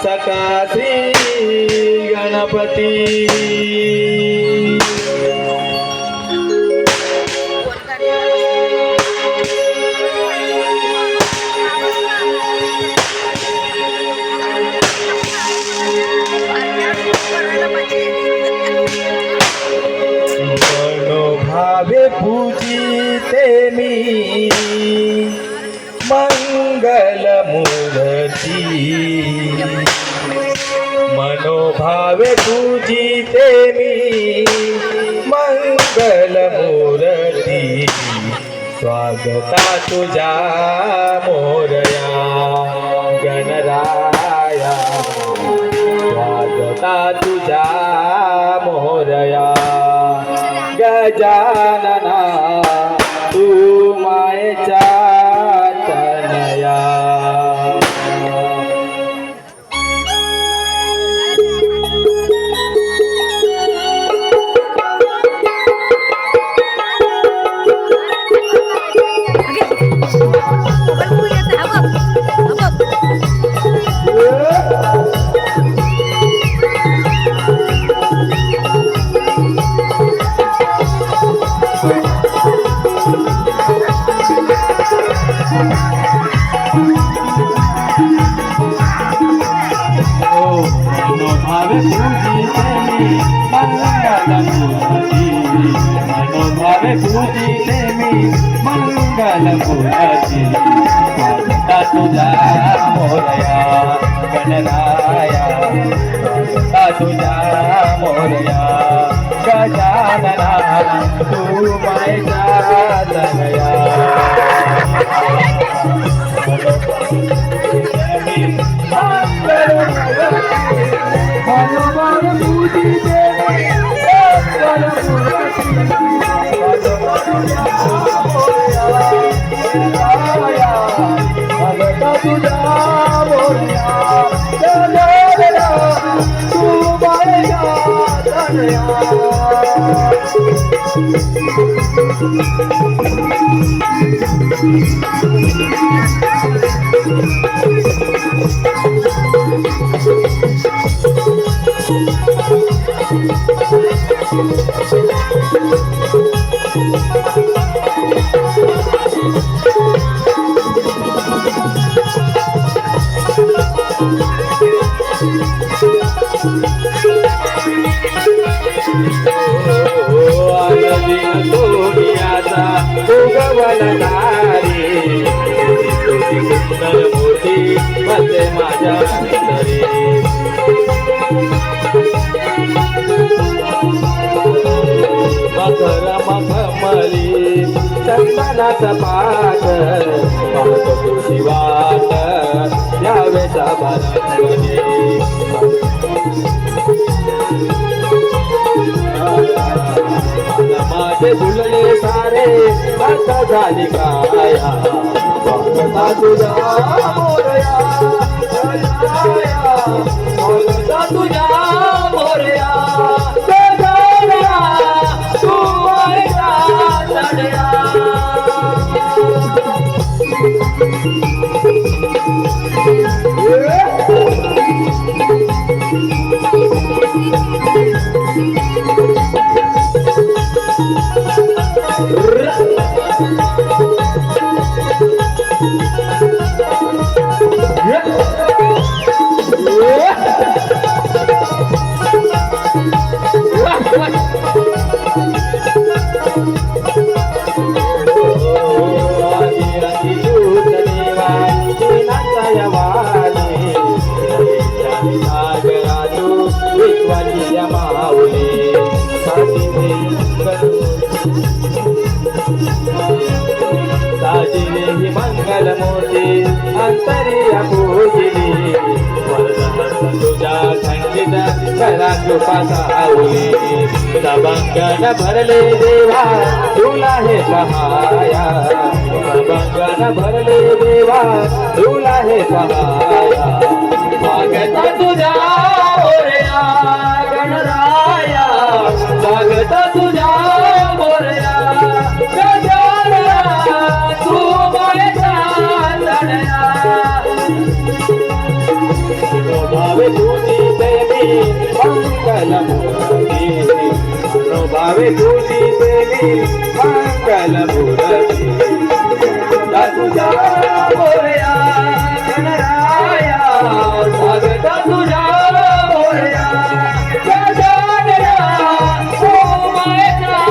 सका श्री गणपती मनोभावे पूजिते मी मंगल मूर्ती मनोभावे पूजिते मी मंगल मूर्ती स्वागता तुझा मोरया गणराया स्वागता तुझा मोरया गजानना तू मायेचा तनया मनोभावे पूजिते मी मंगल मूर्ती स्वागता तुझा मोरया गणराया स्वागता तुझा मोरया गजानना तू मायेचा तनया मनोभावे पूजिते सुंदर मोठी मते माझ्या अंतरी मखर मखमली चंदनाचा पाठ पाहतो तुझी वाट यावेचा बारांगणी माझे फुलले सारे आता झाली काया स्वागता तुझा मोरया स्वागता तुझा मोरया गजानना तू मायेचा तनया साजिले मंगल मोती अंतरिया पूजिली तुझा संगीत करा कृपा सावली सभंगन भरले देवा तुला हे सहाया सभंगन भरले देवा तुला हे सहाया स्वागत तुझा मोरया गणराया स्वागत तुझा मोरया तू मायेचा तनया भावे तुझी देवी मंगल मूर्ती भावे तुझी देवी मंगल मूर्ती तुझा मोरया गणराया स्वागत तुझा मोरया गजानना ओ माझा